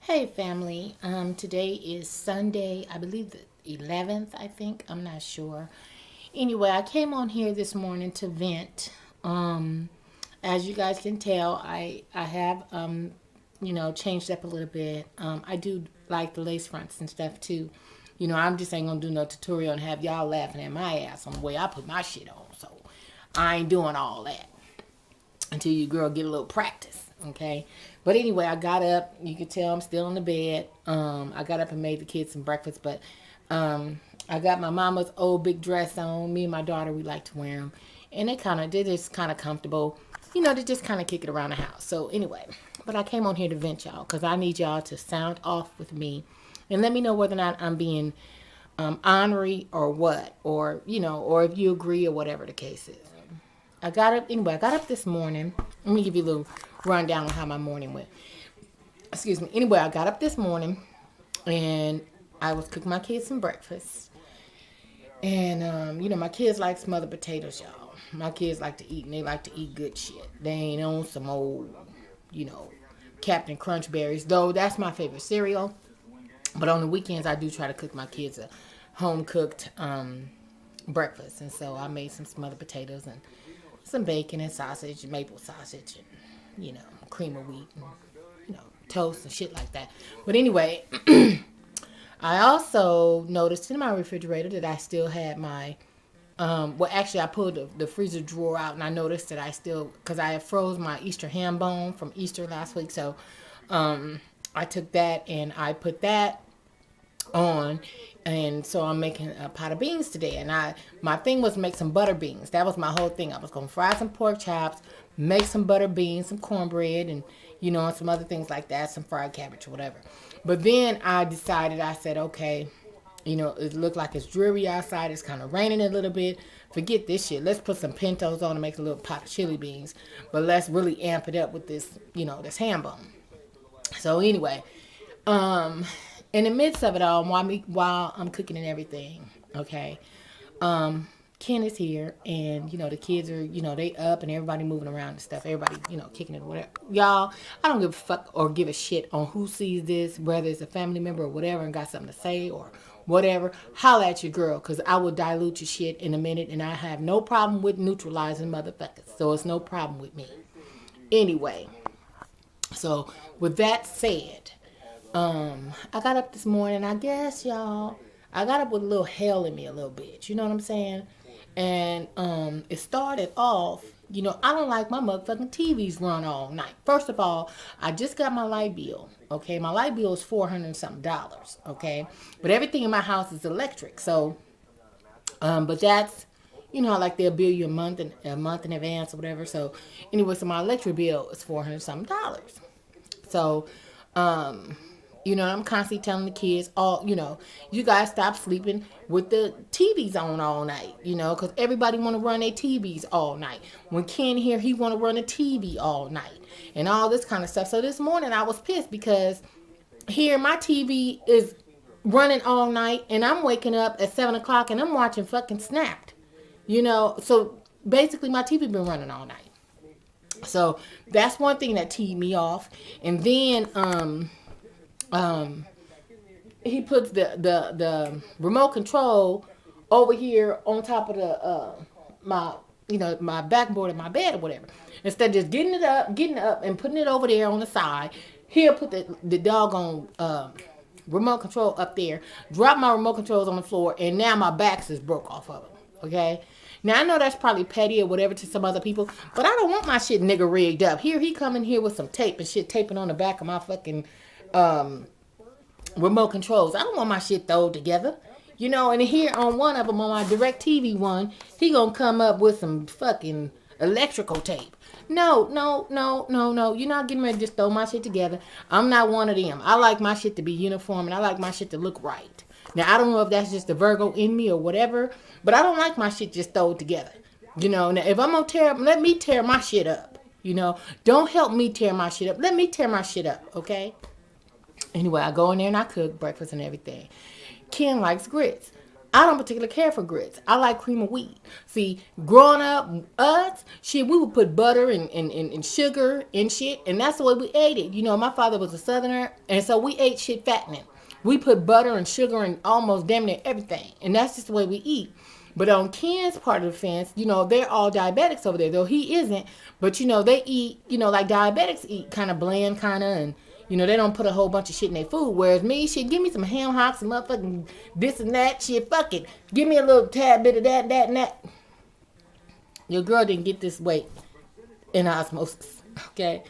Hey family, today is Sunday, I believe the 11th, I think, I'm not sure. Anyway, I came on here this morning to vent. As you guys can tell, I have changed up a little bit. I do like the lace fronts and stuff too. I'm just ain't gonna do no tutorial and have y'all laughing at my ass on the way I put my shit on. So I ain't doing all that until you girl get a little practice, okay? But anyway, I got up. You can tell I'm still in the bed. I got up and made the kids some breakfast, but I got my mama's old big dress on. Me and my daughter, we like to wear them, and they're just kind of comfortable. They just kind of kick it around the house. So anyway, but I came on here to vent y'all because I need y'all to sound off with me, and let me know whether or not I'm being ornery or what, or if you agree or whatever the case is. I got up anyway. I got up this morning. Let me give you a little rundown on how my morning went. Excuse me. Anyway, I got up this morning and I was cooking my kids some breakfast. And my kids like smothered potatoes, y'all. My kids like to eat, and they like to eat good shit. They ain't on some old, you know, Captain Crunch berries. Though that's my favorite cereal. But on the weekends, I do try to cook my kids a home cooked breakfast, and so I made some smothered potatoes and some bacon and sausage, maple sausage, and cream of wheat, and toast and shit like that. But anyway, I also noticed in my refrigerator that I still had my actually, I pulled the freezer drawer out and I noticed that because I had froze my Easter ham bone from Easter last week. So I took that and I put that on, and so I'm making a pot of beans today. And my thing was make some butter beans. That was my whole thing. I was gonna fry some pork chops, make some butter beans, some cornbread, and and some other things like that, some fried cabbage or whatever. But then I said, okay, it looked like it's dreary outside. It's kind of raining a little bit. Forget this shit. Let's put some pintos on and make a little pot of chili beans. But let's really amp it up with this ham bone. So anyway, um, in the midst of it all, while I'm cooking and everything, okay, Ken is here, and the kids are they up and everybody moving around and stuff. Everybody kicking it or whatever. Y'all, I don't give a fuck or give a shit on who sees this, whether it's a family member or whatever, and got something to say or whatever. Holla at your girl, cause I will dilute your shit in a minute, and I have no problem with neutralizing motherfuckers. So it's no problem with me. Anyway, so with that said, I got up this morning. I guess y'all, I got up with a little hell in me a little bit. You know what I'm saying? And it started off. I don't like my motherfucking TVs run all night. First of all, I just got my light bill. Okay, my light bill is $400 and something dollars. Okay, but everything in my house is electric. So, but that's like they'll bill you a month in advance or whatever. So anyway, so my electric bill is $400 something dollars. So, I'm constantly telling the kids, you guys stop sleeping with the TVs on all night, because everybody want to run their TVs all night. When Ken here, he want to run a TV all night and all this kind of stuff. So this morning I was pissed because here my TV is running all night and I'm waking up at 7 o'clock and I'm watching fucking Snapped, So basically my TV been running all night. So that's one thing that teed me off. And then um he puts the remote control over here on top of the my my backboard of my bed or whatever. Instead of just getting up and putting it over there on the side, he'll put the doggone remote control up there, drop my remote controls on the floor, and now my back's is broke off of it. Okay? Now I know that's probably petty or whatever to some other people, but I don't want my shit nigga rigged up. Here he come in here with some tape and shit taping on the back of my fucking remote controls. I don't want my shit thrown together. And here on one of them, on my direct TV one, he gonna come up with some fucking electrical tape. No, no, no, no, no. You're not getting ready to just throw my shit together. I'm not one of them. I like my shit to be uniform and I like my shit to look right. Now, I don't know if that's just the Virgo in me or whatever, but I don't like my shit just thrown together. Now if I'm gonna tear up, let me tear my shit up. Don't help me tear my shit up. Let me tear my shit up, okay? Anyway, I go in there and I cook breakfast and everything. Ken likes grits. I don't particularly care for grits. I like cream of wheat. See, growing up, us, shit, we would put butter and sugar and shit, and that's the way we ate it. You know, my father was a southerner, and so we ate shit fattening. We put butter and sugar and almost damn near everything, and that's just the way we eat. But on Ken's part of the fence, you know, they're all diabetics over there, though he isn't. But, you know, they eat, you know, like diabetics eat kind of bland, kind of, and, you know, they don't put a whole bunch of shit in their food. Whereas me, shit, give me some ham hocks and motherfucking this and that shit. Fuck it. Give me a little tad bit of that, that, and that. Your girl didn't get this weight in osmosis. Okay?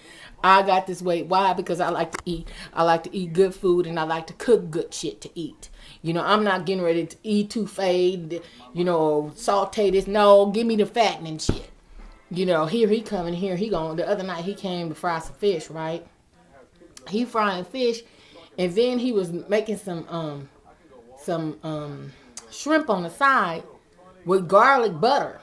I got this weight. Why? Because I like to eat. I like to eat good food, and I like to cook good shit to eat. You know, I'm not getting ready to eat too fade, you know, saute this. No, give me the fattening shit. You know, here he coming, here he going. The other night he came to fry some fish, right? He frying fish, and then he was making some shrimp on the side with garlic butter.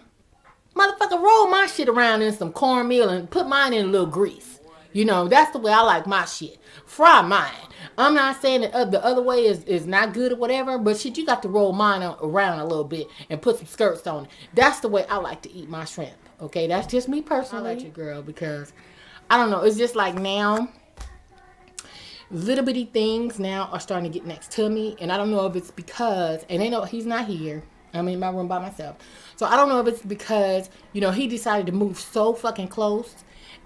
Motherfucker, roll my shit around in some cornmeal and put mine in a little grease. You know, that's the way I like my shit. Fry mine. I'm not saying that the other way is not good or whatever, but shit, you got to roll mine around a little bit and put some skirts on it. That's the way I like to eat my shrimp. Okay, that's just me personally. I like your girl because, I don't know, it's just like now, little bitty things now are starting to get next to me. And I don't know if it's because, and they know he's not here. I'm in my room by myself. So I don't know if it's because, you know, he decided to move so fucking close.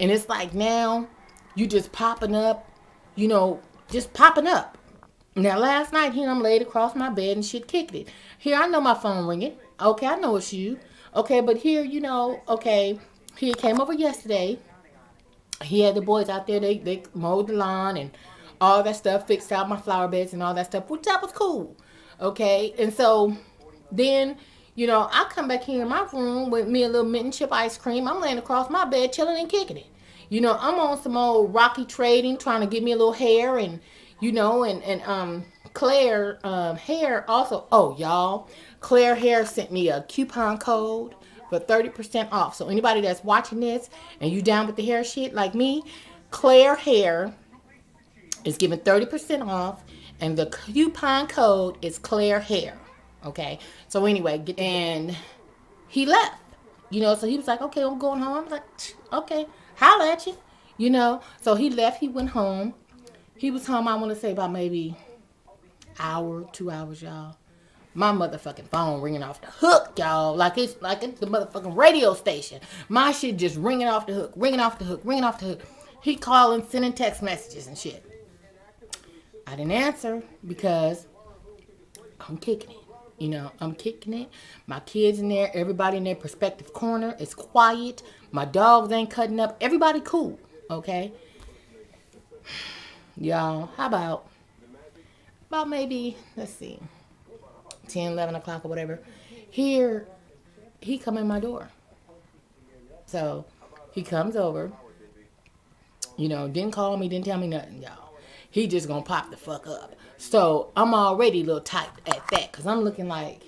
And it's like now, you just popping up, you know, just popping up. Now, last night, here I'm laid across my bed and shit kicked it. Here, I know my phone ringing. Okay, I know it's you. Okay, but here, you know, okay, he came over yesterday. He had the boys out there. They mowed the lawn and all that stuff, fixed out my flower beds and all that stuff, which that was cool. Okay, and so then, you know, I come back here in my room with me a little mint and chip ice cream. I'm laying across my bed, chilling and kicking it. You know, I'm on some old Rocky trading, trying to get me a little hair, and you know, and Claire Hair also. Oh, y'all, Claire Hair sent me a coupon code for 30% off. So anybody that's watching this and you down with the hair shit like me, Claire Hair is giving 30% off, and the coupon code is Claire Hair. Okay, so anyway, and he left. You know, so he was like, okay, I'm going home. I was like, okay, holla at you. You know, so he left. He went home. He was home, I want to say, about maybe hour, 2 hours, y'all. My motherfucking phone ringing off the hook, y'all. Like it's the motherfucking radio station. My shit just ringing off the hook, ringing off the hook, ringing off the hook. He calling, sending text messages and shit. I didn't answer because I'm kicking it. You know, I'm kicking it. My kids in there, everybody in their prospective corner. It's quiet. My dogs ain't cutting up. Everybody cool, okay? Y'all, how about maybe, let's see, 10, 11 o'clock or whatever. Here, he come in my door. So, he comes over. You know, didn't call me, didn't tell me nothing, y'all. He just gonna pop the fuck up. So, I'm already a little tight at that. Because I'm looking like,